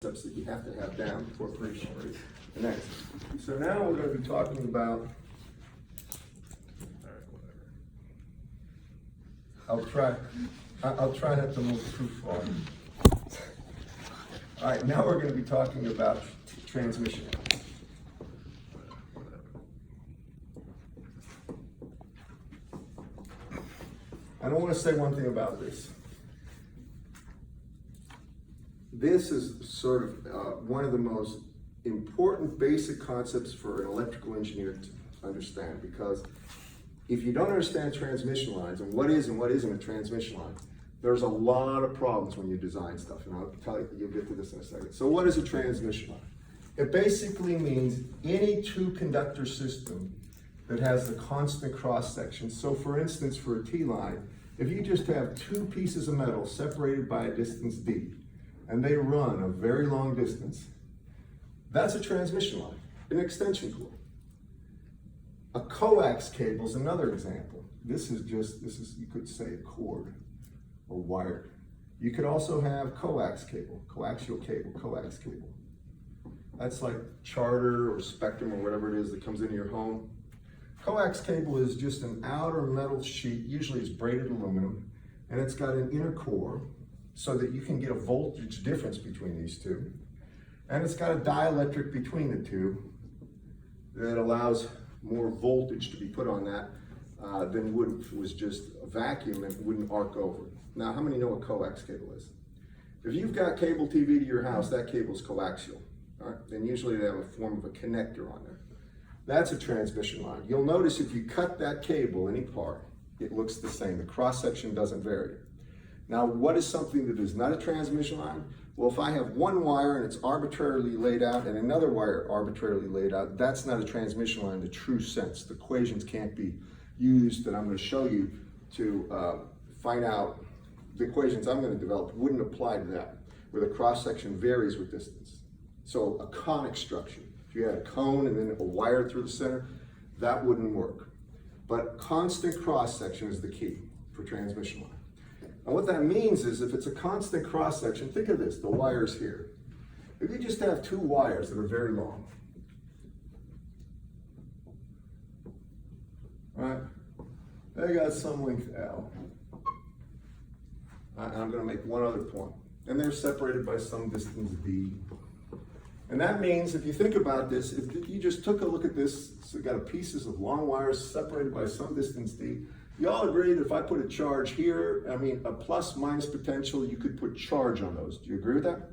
concepts that you have to have down for appreciation. Next. So now we're going to be talking about, I'll try not to move too far. All right, now we're going to be talking about transmission. I don't want to say one thing about this. This is sort of one of the most important basic concepts for an electrical engineer to understand, because if you don't understand transmission lines and what is and what isn't a transmission line, there's a lot of problems when you design stuff, and I'll tell you, you'll get to this in a second. So what is a transmission line? It basically means any two-conductor system that has a constant cross-section. So for instance, for a T-line, if you just have two pieces of metal separated by a distance d, and they run a very long distance, that's a transmission line, an extension cord. A coax cable is another example. This is, you could say, a cord or wire. You could also have coax cable, coaxial cable, coax cable. That's like Charter or Spectrum or whatever it is that comes into your home. Coax cable is just an outer metal sheet, usually it's braided aluminum, and it's got an inner core so that you can get a voltage difference between these two. And it's got a dielectric between the two that allows more voltage to be put on that than would if it was just a vacuum and wouldn't arc over. Now, how many know what coax cable is? If you've got cable TV to your house, that cable is coaxial. All right? And usually they have a form of a connector on there. That's a transmission line. You'll notice if you cut that cable any part, it looks the same. The cross-section doesn't vary. Now, what is something that is not a transmission line? Well, if I have one wire and it's arbitrarily laid out and another wire arbitrarily laid out, that's not a transmission line in the true sense. The equations can't be used that I'm going to show you to find out. The equations I'm going to develop wouldn't apply to that, where the cross-section varies with distance. So a conic structure, if you had a cone and then a wire through the center, that wouldn't work. But constant cross-section is the key for transmission line. And what that means is if it's a constant cross-section, think of this, the wire's here. If you just have two wires that are very long, right? They got some length L. And I'm going to make one other point. And they're separated by some distance D. And that means, if you think about this, if you just took a look at this, so you got pieces of long wires separated by some distance D, you all agree that if I put a charge here, a plus minus potential, you could put charge on those. Do you agree with that?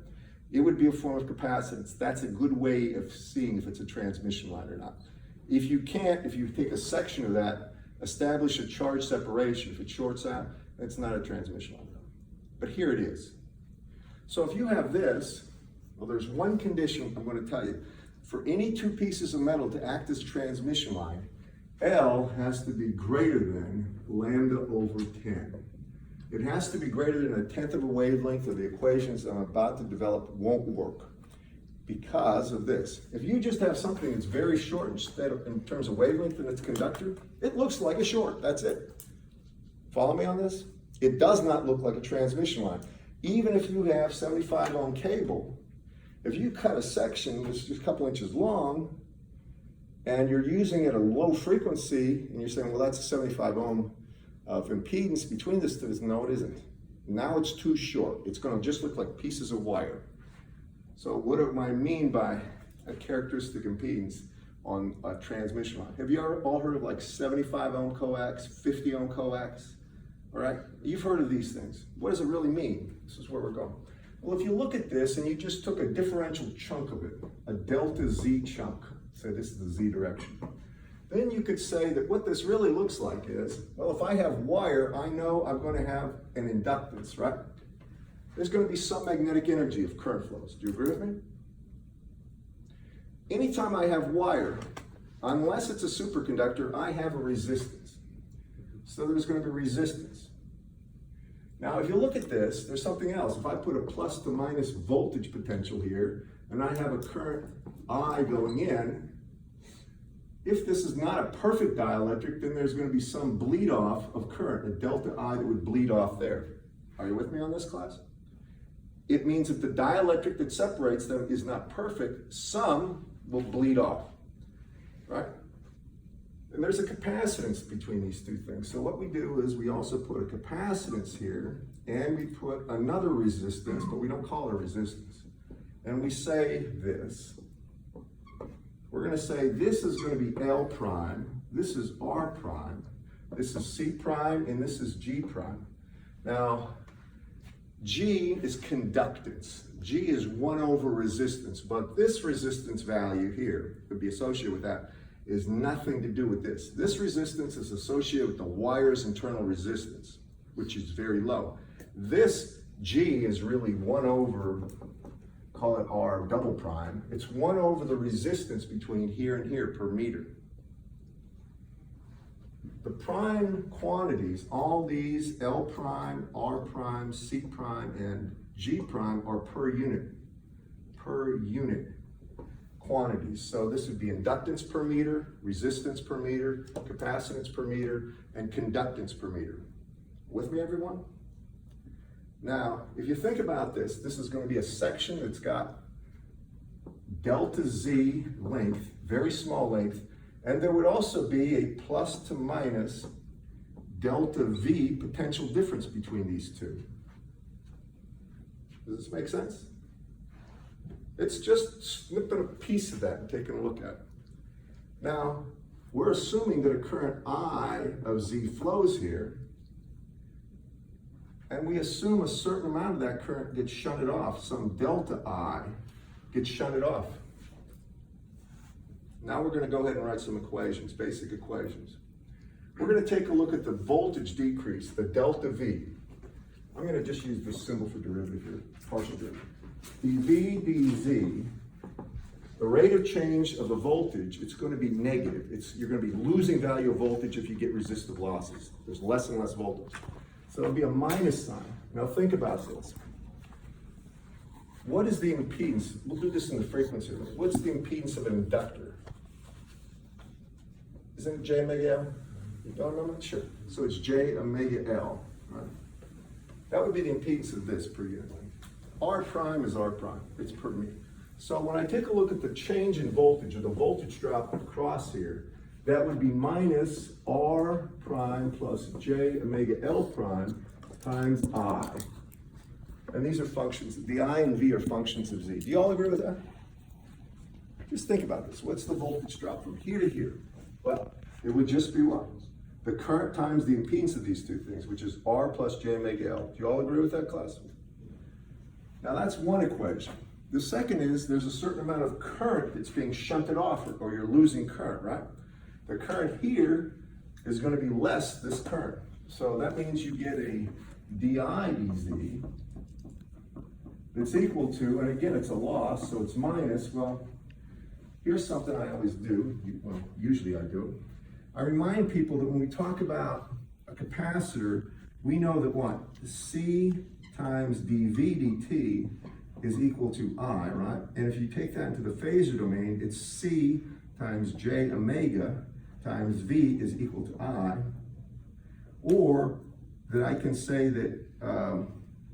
It would be a form of capacitance. That's a good way of seeing if it's a transmission line or not. If you can't, if you take a section of that, establish a charge separation, if it shorts out, it's not a transmission line. But here it is. So if you have this, well, there's one condition I'm going to tell you. For any two pieces of metal to act as a transmission line, L has to be greater than lambda over 10. It has to be greater than 1/10 of a wavelength, or the equations I'm about to develop won't work because of this. If you just have something that's very short instead of in terms of wavelength and its conductor, it looks like a short, that's it. Follow me on this? It does not look like a transmission line. Even if you have 75 ohm cable, if you cut a section that's just a couple inches long, and you're using it at a low frequency, and you're saying, well, that's a 75 ohm of impedance between this two. No, it isn't. Now it's too short. It's going to just look like pieces of wire. So what do I mean by a characteristic impedance on a transmission line? Have you all heard of like 75 ohm coax, 50 ohm coax? All right, you've heard of these things. What does it really mean? This is where we're going. Well, if you look at this and you just took a differential chunk of it, a delta Z chunk, say this is the Z direction, then you could say that what this really looks like is, well, if I have wire, I know I'm going to have an inductance, right? There's going to be some magnetic energy of current flows. Do you agree with me? Anytime I have wire, unless it's a superconductor, I have a resistance. So there's going to be resistance. Now, if you look at this, there's something else. If I put a plus to minus voltage potential here, and I have a current I going in, if this is not a perfect dielectric, then there's going to be some bleed off of current, a delta I that would bleed off there. Are you with me on this, class? it means that the dielectric that separates them is not perfect. Some will bleed off, right? And there's a capacitance between these two things. So what we do is we also put a capacitance here, and we put another resistance, but we don't call it a resistance. And we say this. We're going to say this is going to be L prime, this is R prime, this is C prime, and this is G prime. Now, G is conductance. G is 1 over resistance, but this resistance value here, would be associated with that, is nothing to do with this. This resistance is associated with the wire's internal resistance, which is very low. This G is really 1 over, call it R double prime. It's 1 over the resistance between here and here per meter. The prime quantities, all these L prime, R prime, C prime, and G prime are per unit quantities. So this would be inductance per meter, resistance per meter, capacitance per meter, and conductance per meter. With me, everyone? Now, if you think about this, this is going to be a section that's got delta Z length, very small length, and there would also be a plus to minus delta V potential difference between these two. Does this make sense? It's just snipping a piece of that and taking a look at it. Now, we're assuming that a current I of Z flows here, and we assume a certain amount of that current gets shunted off, some delta I gets shunted off. Now we're going to go ahead and write some equations, basic equations. We're going to take a look at the voltage decrease, the delta V. I'm going to just use this symbol for derivative here, partial derivative. dV dZ, the rate of change of the voltage, it's going to be negative. You're going to be losing value of voltage if you get resistive losses. There's less and less voltage. So it'll be a minus sign. Now think about this. What is the impedance? We'll do this in the frequency. What's the impedance of an inductor? Isn't it J omega L? You don't remember? Sure. So it's J omega L, right? That would be the impedance of this per unit length. R prime is R prime. It's per meter. So when I take a look at the change in voltage, or the voltage drop across here, that would be minus R prime plus J omega L prime times I. And these are functions. The I and V are functions of Z. Do you all agree with that? Just think about this. What's the voltage drop from here to here? Well, it would just be what? The current times the impedance of these two things, which is R plus J omega L. Do you all agree with that, class? Now that's one equation. The second is there's a certain amount of current that's being shunted off, or you're losing current, right? The current here is going to be less this current. So that means you get a di dz that's equal to, and again, it's a loss, so it's minus, well, here's something I always do, well, usually I do. I remind people that when we talk about a capacitor, we know that what? C times dV dt is equal to I, right? And if you take that into the phasor domain, it's C times J omega times V is equal to I. Or that I can say that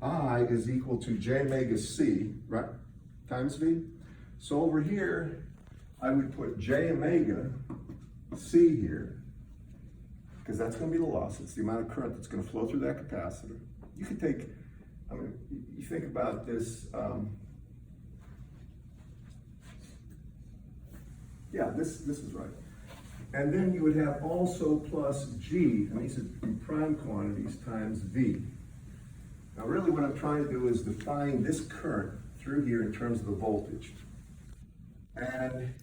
I is equal to J omega C, right? Times V. So over here, I would put J omega C here, because that's going to be the loss. It's the amount of current that's going to flow through that capacitor. You could take, I mean, you think about this, yeah, this is right. And then you would have also plus G, and these would be prime quantities, times V. Now really what I'm trying to do is define this current through here in terms of the voltage. And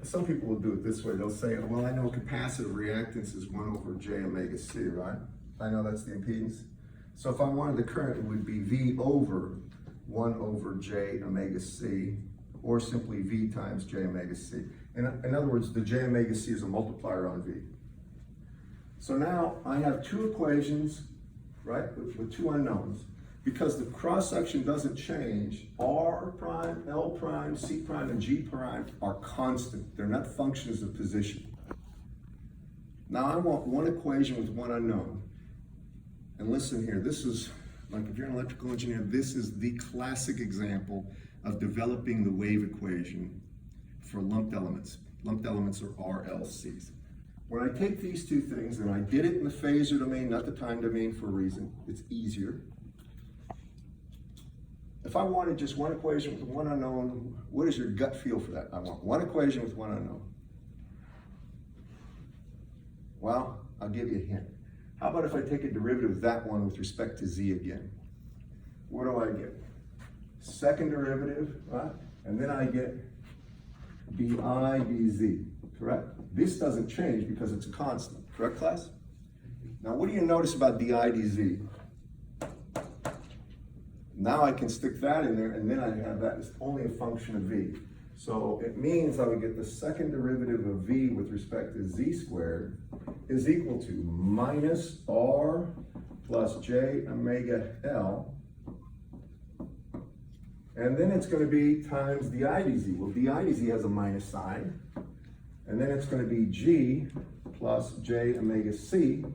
some people will do it this way. They'll say, well, I know capacitive reactance is 1 over J omega C, right? I know that's the impedance. So if I wanted the current, it would be V over 1 over J omega C, or simply V times J omega C. In other words, the J omega C is a multiplier on V. So now I have two equations, right, with two unknowns. Because the cross-section doesn't change, R prime, L prime, C prime, and G prime are constant. They're not functions of position. Now I want one equation with one unknown. And listen here, this is Like if you're an electrical engineer, this is the classic example of developing the wave equation for lumped elements. Lumped elements are RLCs. When I take these two things, and I did it in the phasor domain, not the time domain for a reason, it's easier. If I wanted just one equation with one unknown, what is your gut feel for that? I want one equation with one unknown. Well, I'll give you a hint. How about if I take a derivative of that one with respect to z again? What do I get? Second derivative, right? And then I get bi dz, correct? This doesn't change because it's a constant, correct, class? Now, what do you notice about di dz? Now I can stick that in there, and then I have that as only a function of v. So it means I would get the second derivative of v with respect to z squared is equal to minus r plus j omega L. And then it's going to be times di dz. Well, di dz has a minus sign. And then it's going to be g plus j omega c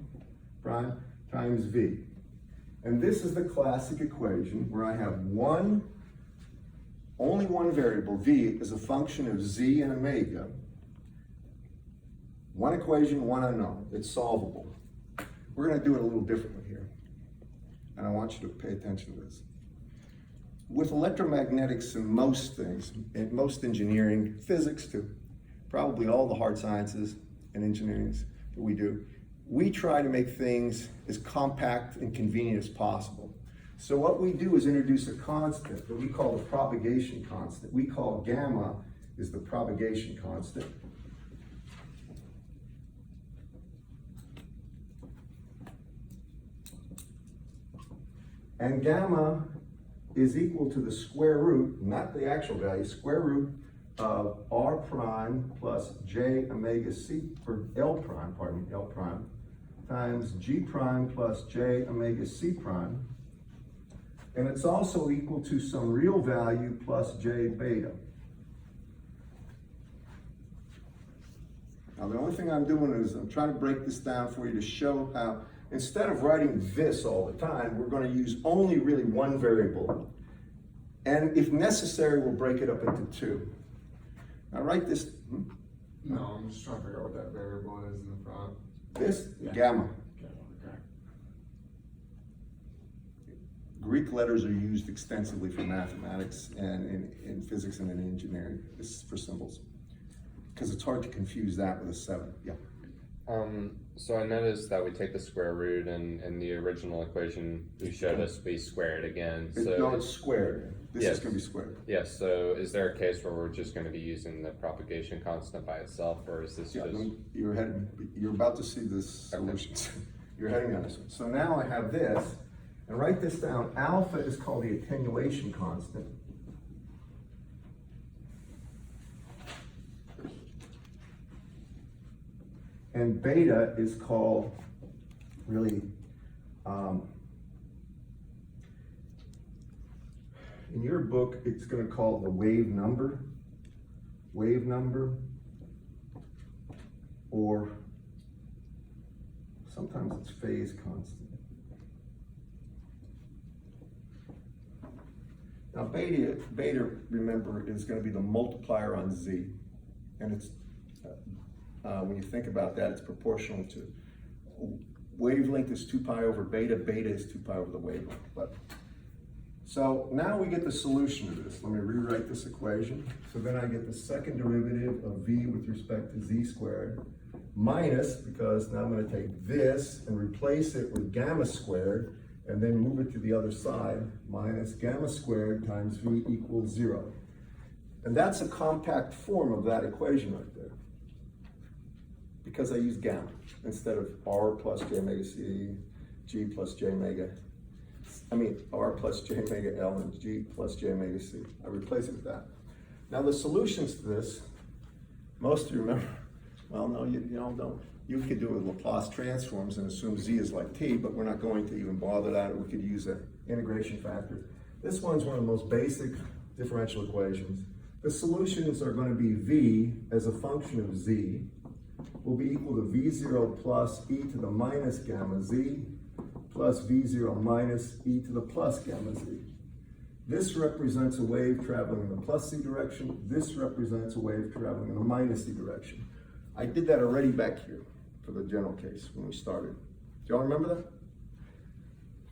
prime times v. And this is the classic equation where I have only one variable, v, is a function of z and omega. One equation, one unknown. It's solvable. We're going to do it a little differently here. And I want you to pay attention to this. With electromagnetics and most things, in most engineering, physics too, probably all the hard sciences and engineering that we do, we try to make things as compact and convenient as possible. So what we do is introduce a constant that we call the propagation constant. We call gamma is the propagation constant. And gamma is equal to the square root, not the actual value, square root of r prime plus j omega c, or L prime, pardon me, L prime, times g prime plus j omega c prime. And it's also equal to some real value plus j beta. Now the only thing I'm doing is I'm trying to break this down for you to show how instead of writing this all the time, we're going to use only really one variable. And if necessary, we'll break it up into two. Now write this. No, I'm just trying to figure out what that variable is in the front. This, Yeah. gamma. Okay. Greek letters are used extensively for mathematics and in physics and in engineering. This is for symbols. Because it's hard to confuse that with a 7. Yeah. So I noticed that we take the square root, and in the original equation you showed us we square it again. So No, it's squared. This Yes. is going to be squared. yes. So is there a case where we're just going to be using the propagation constant by itself, or is this Yeah, just? no, you're about to see the solutions. You're ahead of me on this one. So now I have this, and write this down. Alpha is called the attenuation constant. And beta is called really, in your book, it's going to call the wave number, or sometimes it's phase constant. Now beta, remember, is going to be the multiplier on z, and it's when you think about that, it's proportional to wavelength is 2 pi over beta, beta is 2 pi over the wavelength. But so now we get the solution to this. Let me rewrite this equation. So then I get the second derivative of v with respect to z squared minus, because now I'm going to take this and replace it with gamma squared and then move it to the other side, minus gamma squared times v equals 0. And that's a compact form of that equation right there, because I use gamma instead of r plus j omega c, g plus j omega, r plus j omega L and g plus j omega c. I replace it with that. Now the solutions to this, most of you remember, well, no, you all don't. You could do it with Laplace transforms and assume z is like t, but we're not going to even bother that. We could use an integration factor. This one's one of the most basic differential equations. The solutions are going to be v as a function of z will be equal to v0 plus e to the minus gamma z plus V0 minus e to the plus gamma z. This represents a wave traveling in the plus z direction. This represents a wave traveling in the minus z direction. I did that already back here for the general case when we started. Do y'all remember that?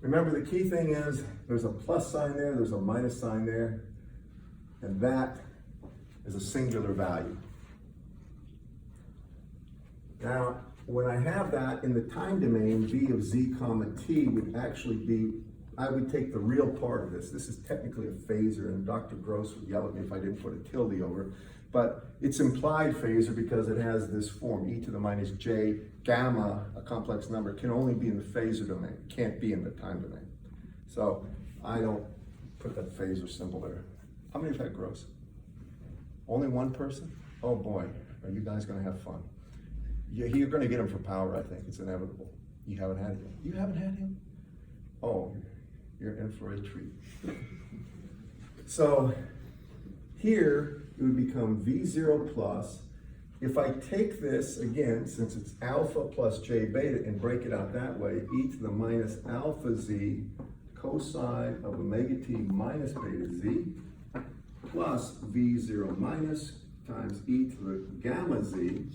Remember, the key thing is there's a plus sign there, there's a minus sign there, and that is a singular value. Now, when I have that in the time domain, v of z comma t would actually be, I would take the real part of this. This is technically a phasor, and Dr. Gross would yell at me if I didn't put a tilde over it. But it's implied phasor because it has this form, e to the minus j gamma, a complex number, can only be in the phasor domain, can't be in the time domain. So I don't put that phasor symbol there. How many have had Gross? Only one person? Oh boy, are you guys gonna have fun. You're gonna get him for power, I think, it's inevitable. You haven't had him. You haven't had him? Oh, you're in for a treat. So here, it would become V0 plus. If I take this, again, since it's alpha plus j beta, and break it out that way, e to the minus alpha z cosine of omega t minus beta z plus V0 minus times e to the gamma z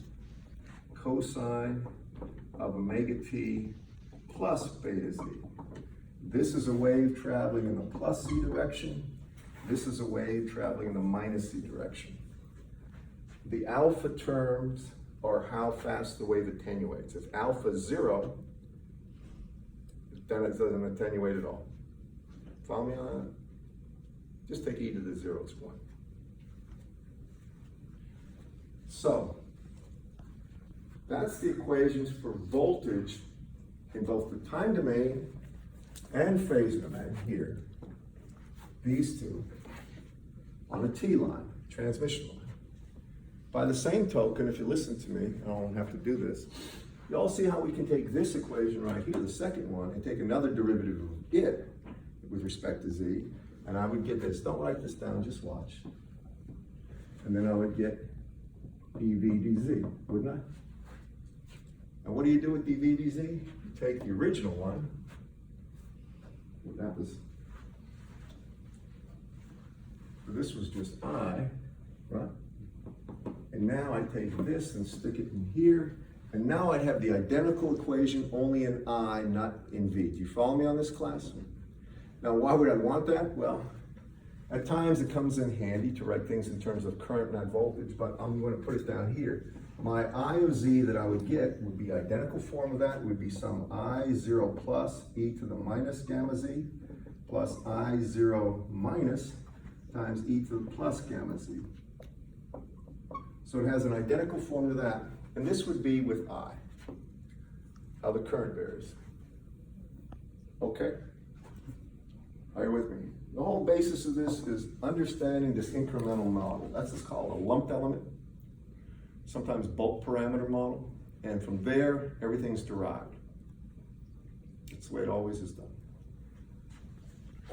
cosine of omega t plus beta z. This is a wave traveling in the plus z direction. This is a wave traveling in the minus z direction. The alpha terms are how fast the wave attenuates. If alpha is 0, then it doesn't attenuate at all. Follow me on that? Just take e to the 0, it's 1. So, that's the equations for voltage in both the time domain and phase domain here. These two on a T line, transmission line. By the same token, if you listen to me, I don't have to do this, you all see how we can take this equation right here, the second one, and take another derivative of it with respect to z, and I would get this. Don't write this down, just watch. And then I would get dv dz, wouldn't I? And what do you do with dv dz? You take the original one, that was, this was just I, right? And now I take this and stick it in here, and now I have the identical equation only in I, not in V. Do you follow me on this, class? Now, why would I want that? Well, at times it comes in handy to write things in terms of current, not voltage, but I'm going to put it down here. My I of z that I would get would be identical form of that, would be some I0 plus e to the minus gamma z plus I0 minus times e to the plus gamma z. So it has an identical form to that, and this would be with I, how the current varies. Okay? Are you with me? The whole basis of this is understanding this incremental model. That's what's called a lumped element, sometimes bulk parameter model, and from there, everything's derived. That's the way it always is done.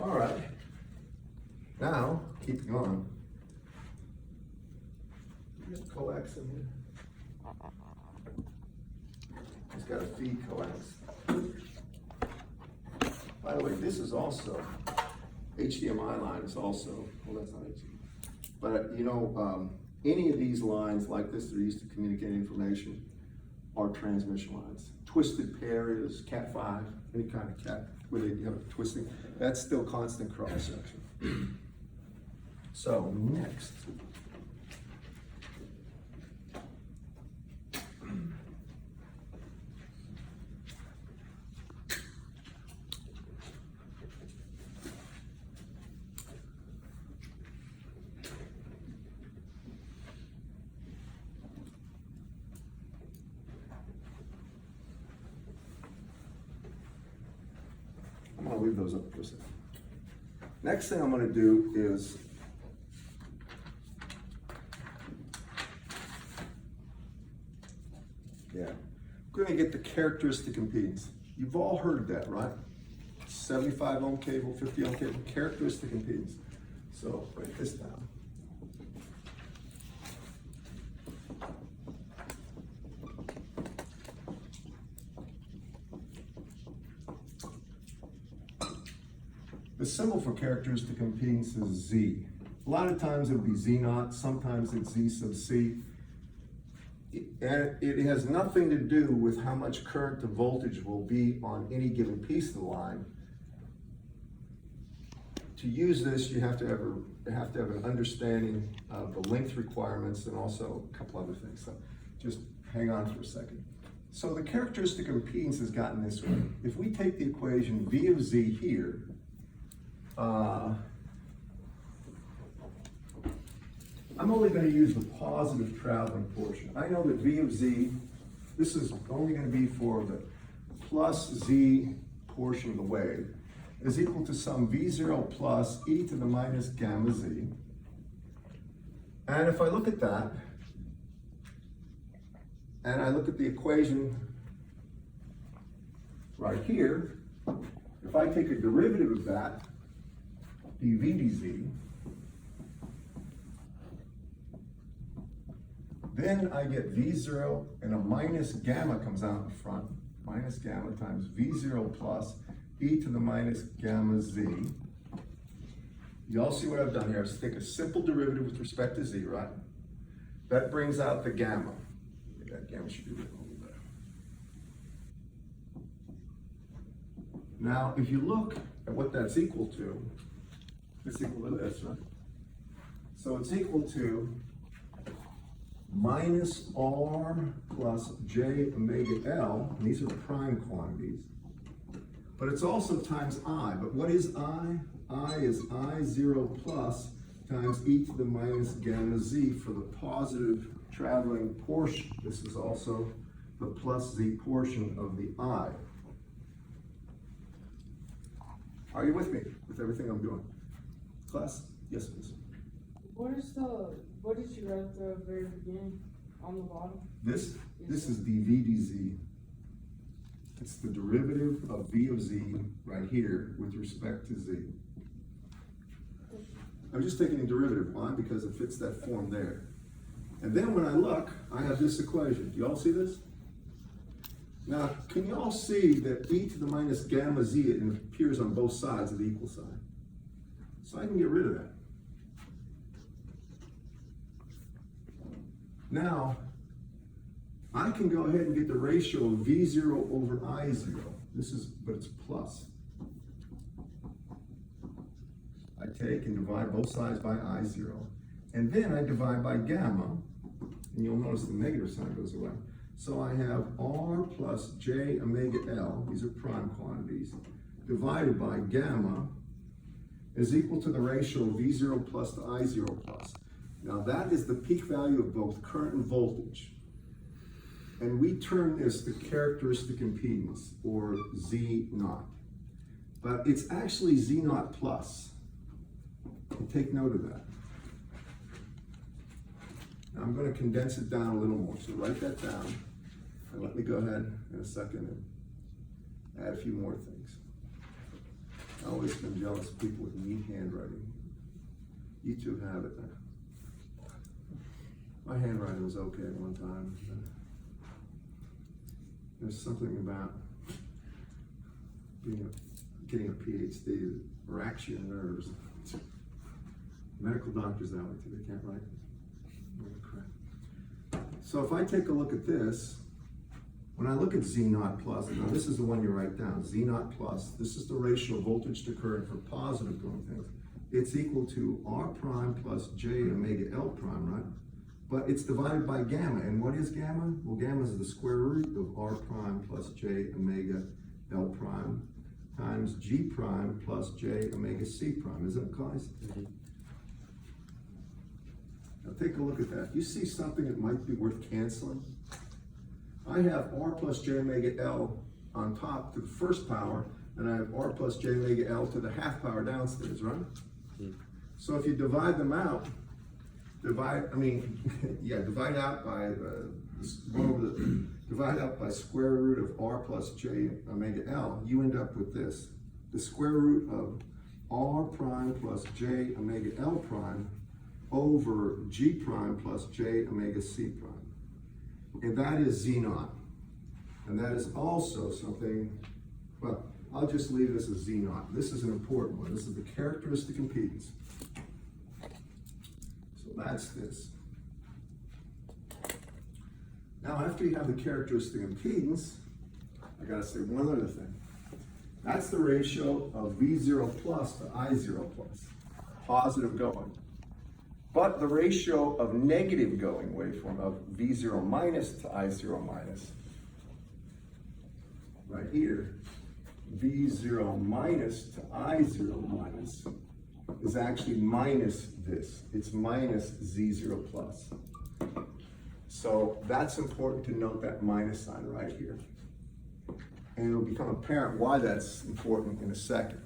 All right. Now, keep going. You got coax in here? It's got a feed coax. By the way, this is also HDMI line is also, well, that's not HDMI. But you know, any of these lines like this that are used to communicate information are transmission lines. Twisted pair is Cat5, any kind of cat where they have a twisting. That's still constant cross section. So next. I'm gonna leave those up for a second. Next thing I'm gonna do is we're gonna get the characteristic impedance. You've all heard that, right? 75 ohm cable, 50 ohm cable, characteristic impedance. So write this down. symbol for characteristic impedance is Z. A lot of times it would be Z naught, sometimes it's Z sub C. And it has nothing to do with how much current to voltage will be on any given piece of the line. To use this, you have to have an understanding of the length requirements and also a couple other things. So just hang on for a second. So the characteristic impedance has gotten this way. If we take the equation V of Z here, I'm only going to use the positive traveling portion. I know that V of Z, this is only going to be for the plus Z portion of the wave, is equal to some V0 plus e to the minus gamma Z. And if I look at that, and I look at the equation right here, if I take a derivative of that, dV dz, then I get V0 and a minus gamma comes out in front, minus gamma times V0 plus e to the minus gamma Z. You all see what I've done here? I just take a simple derivative with respect to Z, right? That brings out the gamma. That gamma should be written over there. Now, if you look at what that's equal to, it's equal to this, right? So it's equal to minus R plus J omega L, and these are prime quantities, but it's also times I. But what is I? I is I0 plus times e to the minus gamma Z for the positive traveling portion. This is also the plus Z portion of the I. Are you with me with everything I'm doing? Class? Yes, please. What did you write at the very beginning on the bottom? This is dV dz. It's the derivative of V of Z right here with respect to Z. I'm just taking a derivative. Why? Because it fits that form there. And then when I look, I have this equation. Do you all see this? Now, can you all see that e to the minus gamma Z, it appears on both sides of the equal sign? So I can get rid of that. Now, I can go ahead and get the ratio of V0 over I0. But it's plus. I take and divide both sides by I0. And then I divide by gamma, and you'll notice the negative sign goes away. So I have R plus J omega L, these are prime quantities, divided by gamma is equal to the ratio of V0 plus to I0 plus. Now that is the peak value of both current and voltage. And we term this the characteristic impedance, or Z naught. But it's actually Z naught plus. And take note of that. Now I'm going to condense it down a little more. So write that down. And let me go ahead in a second and add a few more things. I've always been jealous of people with neat handwriting. You two have it. My handwriting was okay at one time. There's something about getting a PhD that racks your nerves. Medical doctors that way too, they can't write. So if I take a look at this, when I look at Z naught plus, now this is the one you write down, Z naught plus, this is the ratio of voltage to current for positive going things. It's equal to R prime plus J omega L prime, right? But it's divided by gamma, and what is gamma? Well, gamma is the square root of R prime plus J omega L prime times G prime plus J omega C prime, isn't it, guys? Mm-hmm. Now take a look at that. You see something that might be worth canceling? I have R plus J omega L on top to the first power, and I have R plus J omega L to the half power downstairs, right? Mm-hmm. So if you divide them out, divide out by square root of R plus J omega L, you end up with this. The square root of R prime plus J omega L prime over G prime plus J omega C prime. And that is Z naught. And that is also something, well, I'll just leave this as Z naught. This is an important one. This is the characteristic impedance. So that's this. Now, after you have the characteristic impedance, I gotta say one other thing. That's the ratio of V0 plus to I0 plus, positive going. But the ratio of negative going waveform of V0 minus to I0 minus, right here, V0 minus to I0 minus is actually minus this. It's minus Z0 plus. So that's important to note that minus sign right here. And it'll become apparent why that's important in a second.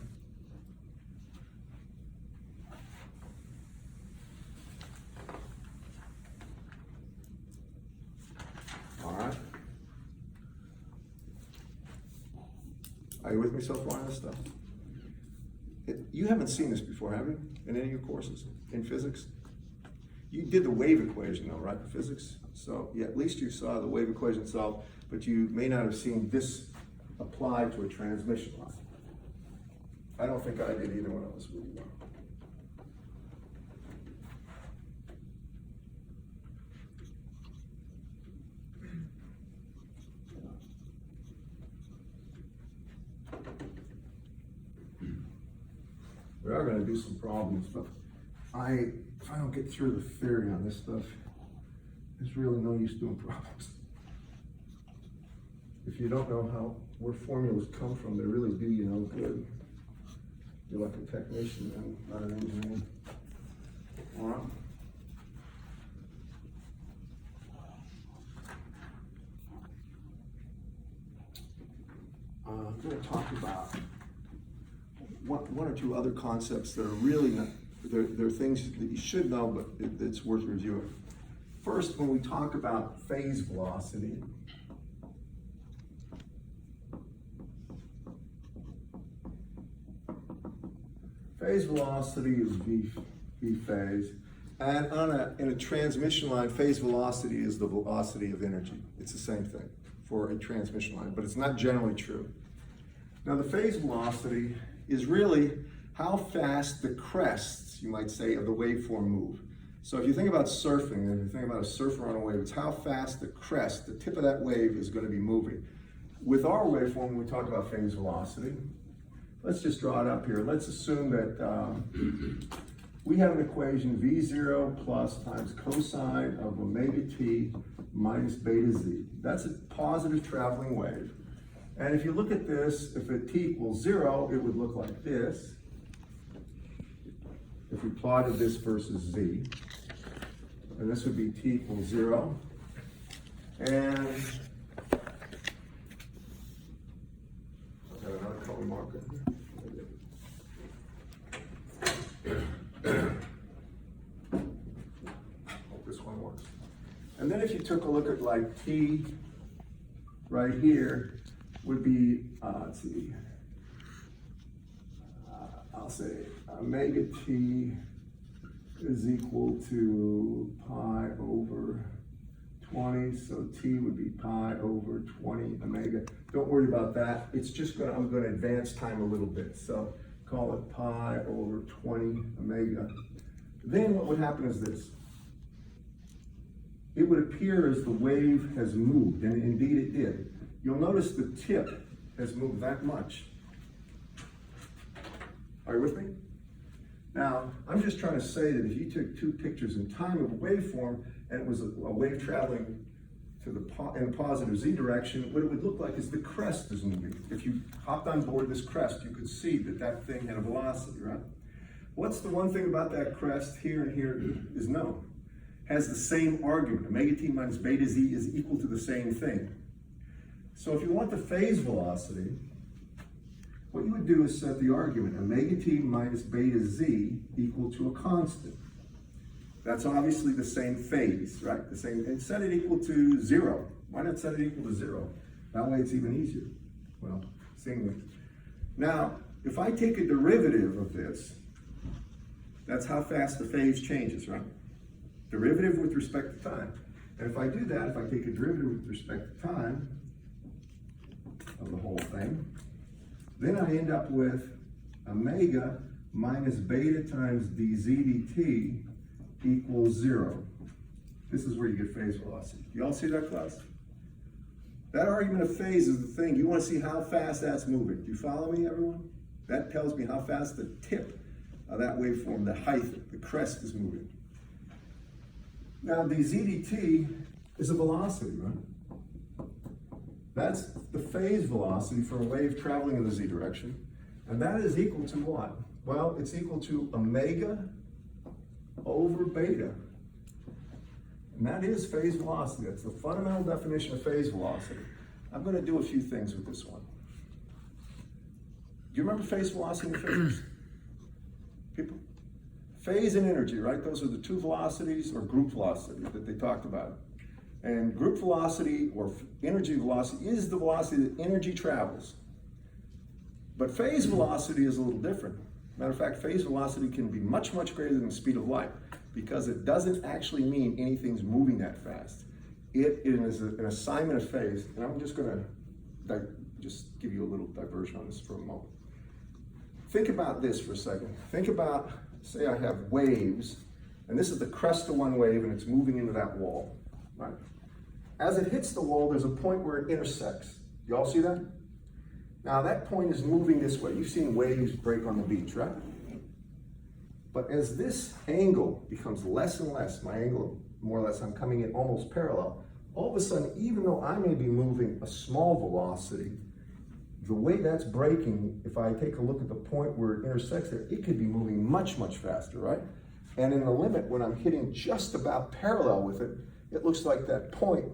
All right. Are you with me so far on this stuff? You haven't seen this before, have you? In any of your courses in physics? You did the wave equation though, right, in physics? So yeah, at least you saw the wave equation solved, but you may not have seen this applied to a transmission line. I don't think I did either when I was really young. We are going to do some problems, but if I don't get through the theory on this stuff, there's really no use doing problems. If you don't know where formulas come from, they really do you no good. You're like a technician and not an engineer. All right. I'm going to talk about one or two other concepts that are really not, they're things that you should know, but it's worth reviewing. First, when we talk about phase velocity, phase velocity is v phase, and in a transmission line, phase velocity is the velocity of energy. It's the same thing for a transmission line, but it's not generally true. Now, the phase velocity is really how fast the crests, you might say, of the waveform move. So if you think about surfing, and if you think about a surfer on a wave, it's how fast the crest, the tip of that wave, is going to be moving. With our waveform, when we talk about phase velocity, let's just draw it up here. Let's assume that we have an equation V0 plus times cosine of omega t minus beta z. That's a positive traveling wave. And if you look at this, if at t equals 0, it would look like this. If we plotted this versus z, and this would be t equals 0. And I've got another color marker here. Hope this one works. And then if you took a look at like t right here, would be, let's see, I'll say omega t is equal to pi over 20, so t would be pi over 20 omega. Don't worry about that. It's just I'm gonna advance time a little bit. So call it pi over 20 omega. Then what would happen is this. It would appear as the wave has moved, and indeed it did. You'll notice the tip has moved that much. Are you with me? Now, I'm just trying to say that if you took two pictures in time of a waveform and it was a wave traveling to in the positive z direction, what it would look like is the crest is moving. If you hopped on board this crest, you could see that that thing had a velocity, right? What's the one thing about that crest here and here is known? Has the same argument. Omega t minus beta z is equal to the same thing. So if you want the phase velocity, what you would do is set the argument omega t minus beta z equal to a constant. That's obviously the same phase, right? The same, and set it equal to 0. Why not set it equal to 0? That way it's even easier. Well, same way. Now, if I take a derivative of this, that's how fast the phase changes, right? Derivative with respect to time. And if I do that, if I take a derivative with respect to time of the whole thing, then I end up with omega minus beta times dz dt equals 0. This is where you get phase velocity. You all see that, class? That argument of phase is the thing. You want to see how fast that's moving. Do you follow me, everyone? That tells me how fast the tip of that waveform, the height, the crest is moving. Now, dz dt is a velocity, right? That's the phase velocity for a wave traveling in the z direction. And that is equal to what? Well, it's equal to omega over beta. And that is phase velocity. That's the fundamental definition of phase velocity. I'm going to do a few things with this one. Do you remember phase velocity in physics? People? Phase and energy, right? Those are the two velocities or group velocity that they talked about. And group velocity or energy velocity is the velocity that energy travels. But phase velocity is a little different. Matter of fact, phase velocity can be much, much greater than the speed of light because it doesn't actually mean anything's moving that fast. It is an assignment of phase, and I'm just gonna just give you a little diversion on this for a moment. Think about this for a second. Think about, say I have waves, and this is the crest of one wave and it's moving into that wall, right? As it hits the wall, there's a point where it intersects. You all see that? Now that point is moving this way. You've seen waves break on the beach, right? But as this angle becomes less and less, my angle, more or less, I'm coming in almost parallel, all of a sudden, even though I may be moving a small velocity, the way that's breaking, if I take a look at the point where it intersects there, it could be moving much, much faster, right? And in the limit, when I'm hitting just about parallel with it, it looks like that point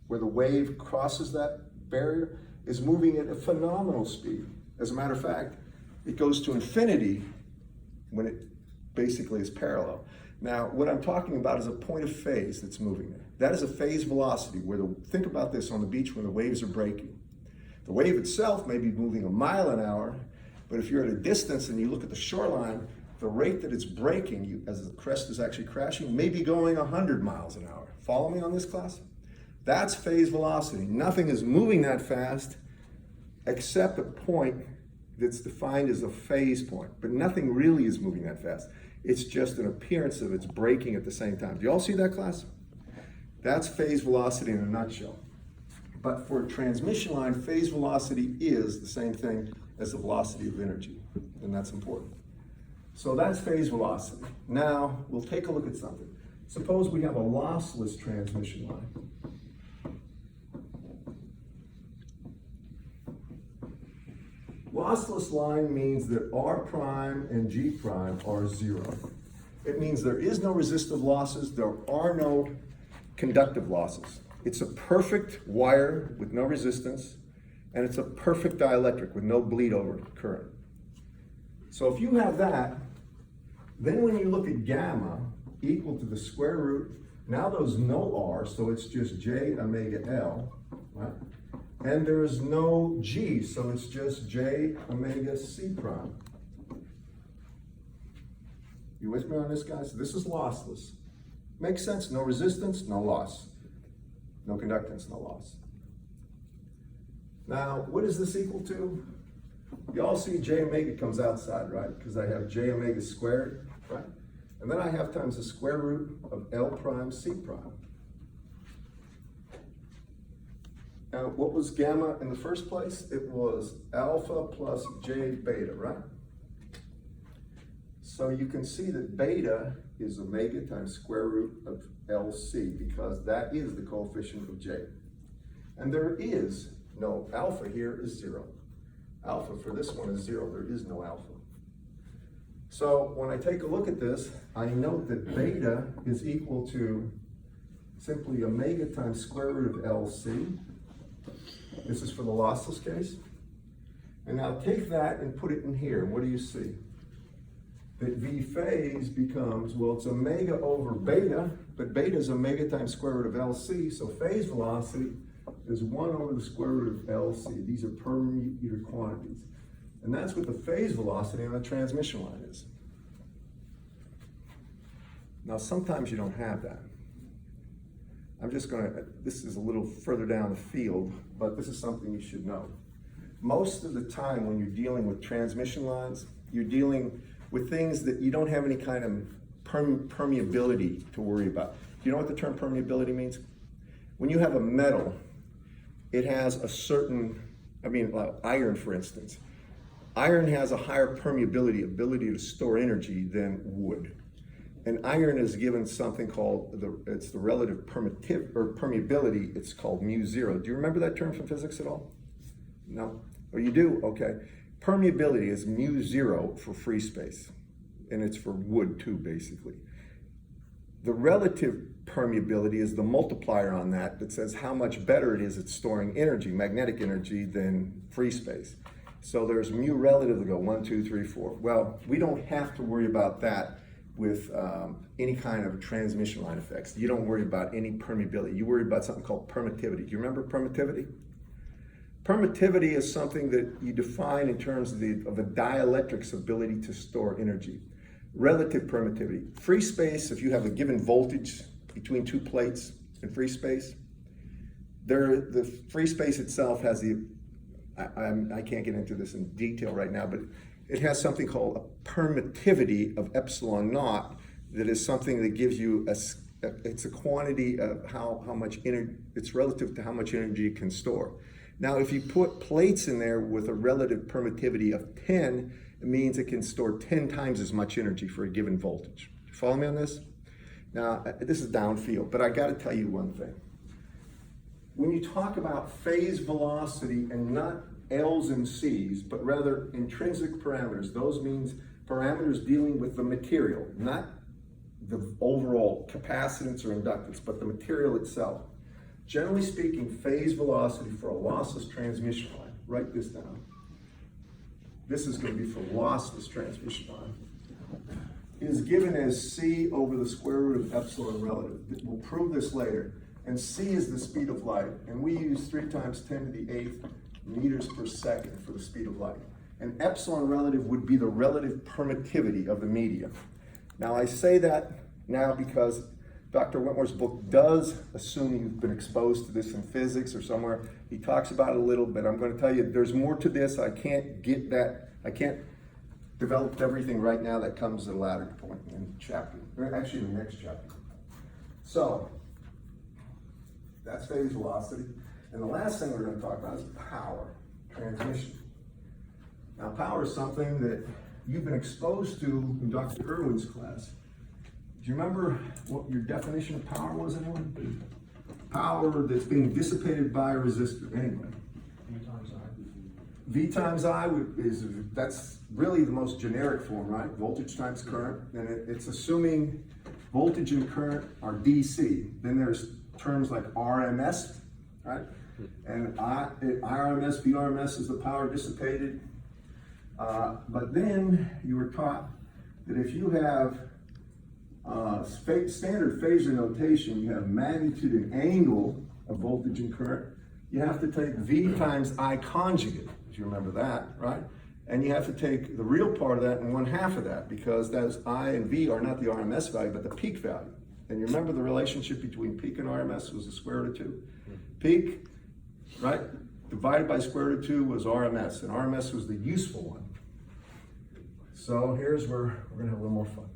where the wave crosses that barrier is moving at a phenomenal speed. As a matter of fact, it goes to infinity when it basically is parallel. Now, what I'm talking about is a point of phase that's moving there. That is a phase velocity where think about this on the beach when the waves are breaking. The wave itself may be moving a mile an hour, but if you're at a distance and you look at the shoreline, the rate that it's breaking, as the crest is actually crashing, may be going 100 miles an hour. Follow me on this, class? That's phase velocity. Nothing is moving that fast except a point that's defined as a phase point, but nothing really is moving that fast. It's just an appearance of it's breaking at the same time. Do you all see that, class? That's phase velocity in a nutshell. But for a transmission line, phase velocity is the same thing as the velocity of energy, and that's important. So that's phase velocity. Now, we'll take a look at something. Suppose we have a lossless transmission line. Lossless line means that R prime and G prime are 0. It means there is no resistive losses, there are no conductive losses. It's a perfect wire with no resistance, and it's a perfect dielectric with no bleed over current. So if you have that, then when you look at gamma equal to the square root, now there's no R, so it's just J omega L, right? And there's no G, so it's just J omega C prime. You with me on this, guys? This is lossless. Makes sense, no resistance, no loss. No conductance, no loss. Now, what is this equal to? You all see J omega comes outside, right? Because I have J omega squared, right? And then I have times the square root of L prime C prime. Now, what was gamma in the first place? It was alpha plus J beta, right? So you can see that beta is omega times square root of LC because that is the coefficient of J. And there is no alpha here is 0. Alpha for this one is 0. There is no alpha. So when I take a look at this, I note that beta is equal to simply omega times square root of LC. This is for the lossless case. And now take that and put it in here. What do you see? That V phase becomes, well, it's omega over beta, but beta is omega times square root of LC, so phase velocity is 1 over the square root of LC. These are per meter quantities. And that's what the phase velocity on a transmission line is. Now, sometimes you don't have that. I'm just this is a little further down the field, but this is something you should know. most of the time when you're dealing with transmission lines, you're dealing with things that you don't have any kind of permeability to worry about. Do you know what the term permeability means? When you have a metal, it has a certain, like iron for instance. Iron has a higher permeability, ability to store energy than wood. And iron is given something called, it's the relative permeability, it's called mu0. Do you remember that term from physics at all? No? Oh, you do? Okay. Permeability is mu0 for free space. And it's for wood too, basically. The relative permeability is the multiplier on that says how much better it is at storing energy, magnetic energy, than free space. So there's mu relative to go 1, 2, 3, 4. Well, we don't have to worry about that with any kind of transmission line effects. You don't worry about any permeability. You worry about something called permittivity. Do you remember permittivity? Permittivity is something that you define in terms of the dielectric's ability to store energy. Relative permittivity. Free space, if you have a given voltage between two plates in free space, the free space itself has I can't get into this in detail right now, but it has something called a permittivity of epsilon naught that is something that gives you it's a quantity of how much energy, it's relative to how much energy it can store. Now, if you put plates in there with a relative permittivity of 10, it means it can store 10 times as much energy for a given voltage. You follow me on this? Now, this is downfield, but I gotta tell you one thing. When you talk about phase velocity and not L's and C's, but rather intrinsic parameters, those means parameters dealing with the material, not the overall capacitance or inductance, but the material itself. Generally speaking, phase velocity for a lossless transmission line, write this down. This is going to be for lossless transmission line, is given as C over the square root of epsilon relative. We'll prove this later. And C is the speed of light. And we use 3 times 10 to the 8th meters per second for the speed of light. And epsilon relative would be the relative permittivity of the medium. Now I say that now because Dr. Wentworth's book does assume you've been exposed to this in physics or somewhere. He talks about it a little bit. I'm going to tell you there's more to this. I can't develop everything right now. That comes at a later point in chapter, or actually the next chapter. So that's phase velocity. And the last thing we're going to talk about is power, transmission. Now power is something that you've been exposed to in Dr. Irwin's class. Do you remember what your definition of power was, anyone? Power that's being dissipated by a resistor, anyway. V times I that's really the most generic form, right? Voltage times current, and it's assuming voltage and current are DC. Then there's terms like RMS, right? And IRMS, VRMS is the power dissipated. But then you were taught that if you have standard phasor notation, you have magnitude and angle of voltage and current. You have to take V times I conjugate, if you remember that, right? And you have to take the real part of that and 1/2 of that, because those I and V are not the RMS value, but the peak value. And you remember the relationship between peak and RMS was the square root of 2. Peak, right, divided by square root of 2 was RMS, and RMS was the useful one. So here's where we're gonna have a little more fun.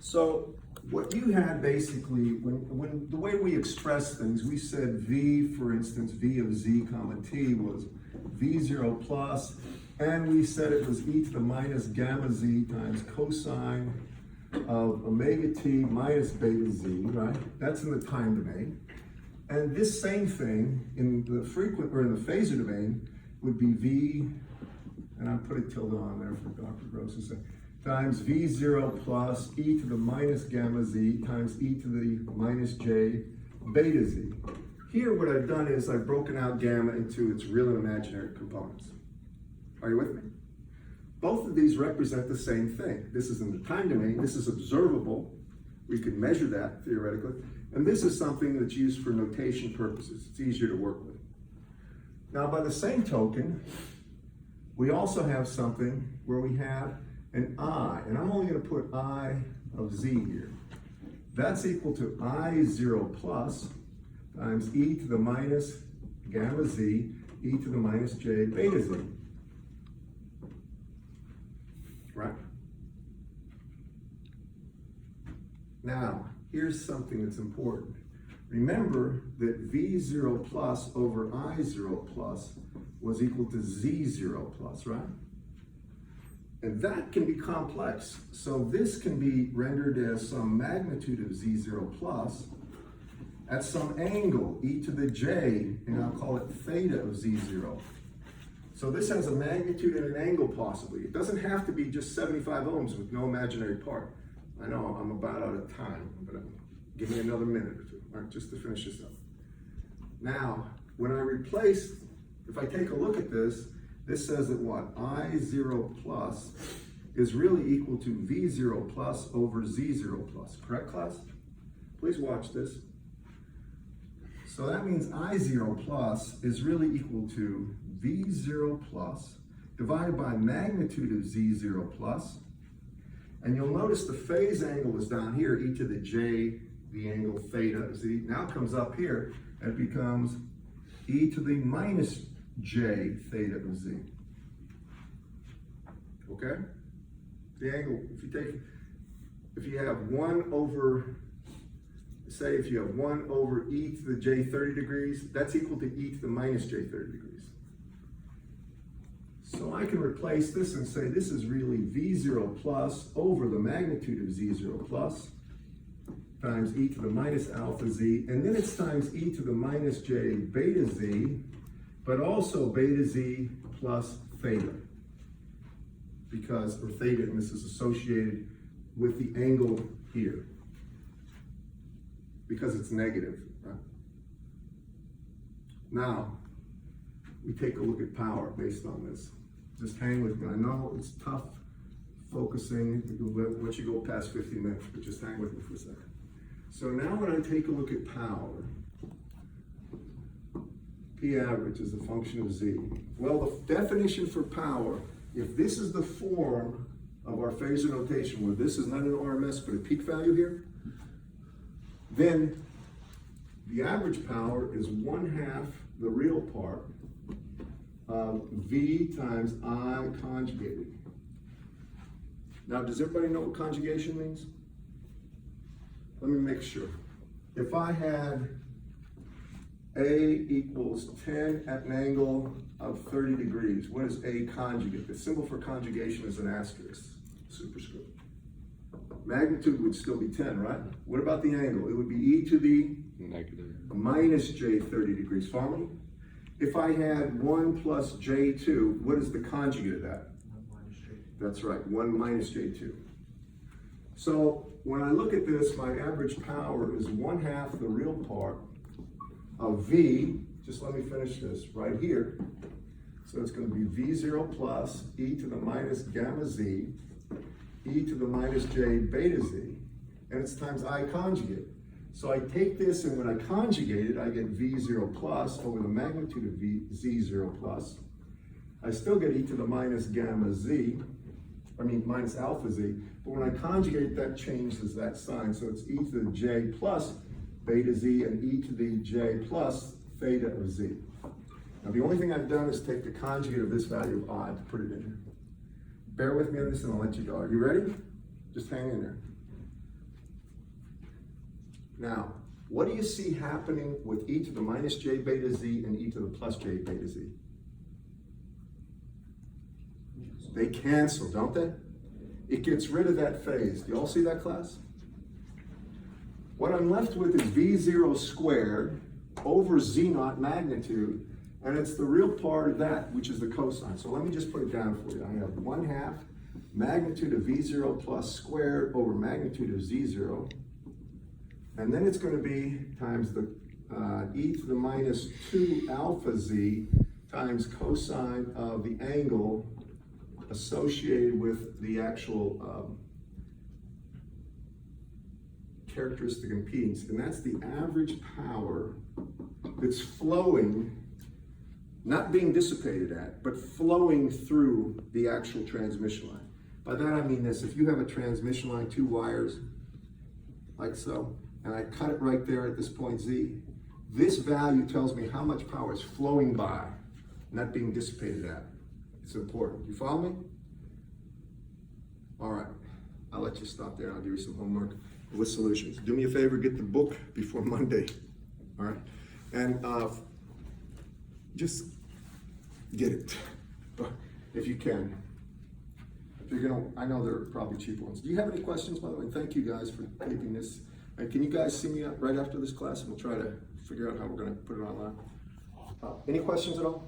So what you had basically, when the way we express things, we said V, for instance, V of Z comma T was V0 plus, and we said it was e to the minus gamma Z times cosine of omega T minus beta Z, right? That's in the time domain. And this same thing in the frequent, or in the phasor domain would be V, and I put a tilde on there for Dr. Gross's sake, times V0 plus e to the minus gamma Z times e to the minus J beta Z. Here what I've done is I've broken out gamma into its real and imaginary components. Are you with me? Both of these represent the same thing. This is in the time domain, this is observable. We could measure that theoretically. And this is something that's used for notation purposes. It's easier to work with. Now by the same token, We also have something where we have an I, and I'm only gonna put I of Z here. That's equal to I0 plus times e to the minus gamma Z, e to the minus j beta Z. Right? Now, here's something that's important. Remember that V0 plus over I0 plus was equal to Z0 plus, right? And that can be complex. So this can be rendered as some magnitude of Z0 plus at some angle, e to the j, and I'll call it theta of Z0. So this has a magnitude and an angle possibly. It doesn't have to be just 75 ohms with no imaginary part. I know I'm about out of time, but give me another minute or two, all right, just to finish this up. Now, when I replace, if I take a look at this, this says that what? I0 plus is really equal to V0 plus over Z0 plus, correct class? Please watch this. So that means I0 plus is really equal to V0 plus divided by magnitude of Z0 plus. And you'll notice the phase angle is down here, e to the j, the angle theta of Z. Now it comes up here and it becomes e to the minus j theta of Z. Okay? The angle, if you have 1 over, say if you have 1 over e to the j 30 degrees, that's equal to e to the minus j 30 degrees. So I can replace this and say this is really V0 plus over the magnitude of Z0 plus times e to the minus alpha Z, and then it's times e to the minus j beta Z, but also beta Z plus theta. Because, or theta, and this is associated with the angle here. Because it's negative, right? Now, we take a look at power based on this. Just hang with me. I know it's tough focusing once you go past 50 minutes, but just hang with me for a second. So now when I take a look at power, P average is a function of Z. Well, the definition for power, if this is the form of our phasor notation, where this is not an RMS but a peak value here, then the average power is 1/2 the real part of V times I conjugated. Now, does everybody know what conjugation means? Let me make sure. If I had A equals 10 at an angle of 30 degrees, what is A conjugate? The symbol for conjugation is an asterisk, superscript. Magnitude would still be 10, right? What about the angle? It would be e to the Negative. minus j 30 degrees. Follow me? If I had 1 plus j2, what is the conjugate of that? 1 minus j2. That's right, 1 minus j2. So when I look at this, my average power is 1/2 the real part of V, just let me finish this, right here. So it's going to be V0 plus e to the minus gamma Z, e to the minus j beta Z, and it's times I conjugate. So I take this, and when I conjugate it, I get V0 plus over the magnitude of Z0 plus. I still get e to the minus gamma Z, minus alpha Z, but when I conjugate, that changes that sign. So it's e to the j plus beta Z and e to the j plus theta of Z. Now the only thing I've done is take the conjugate of this value of I to put it in here. Bear with me on this and I'll let you go. Are you ready? Just hang in there. Now, what do you see happening with e to the minus j beta Z and e to the plus j beta Z? They cancel, don't they? It gets rid of that phase. Do you all see that, class? What I'm left with is V0 squared over Z0 magnitude, and it's the real part of that, which is the cosine. So let me just put it down for you. I have 1/2 magnitude of V0 plus squared over magnitude of Z0. And then it's going to be times the e to the minus 2 alpha Z times cosine of the angle associated with the actual characteristic impedance, and that's the average power that's flowing not being dissipated at, but flowing through the actual transmission line. By that I mean this: if you have a transmission line, 2 wires, like so, and I cut it right there at this point Z, this value tells me how much power is flowing by, not being dissipated at. It's important. You follow me? All right, I'll let you stop there. I'll give you some homework with solutions. Do me a favor, get the book before Monday. All right, and just get it if you can. If you're gonna, I know there are probably cheap ones. Do you have any questions, by the way? Thank you guys for taking this. And can you guys see me right after this class, and we'll try to figure out how we're gonna put it online. Any questions at all?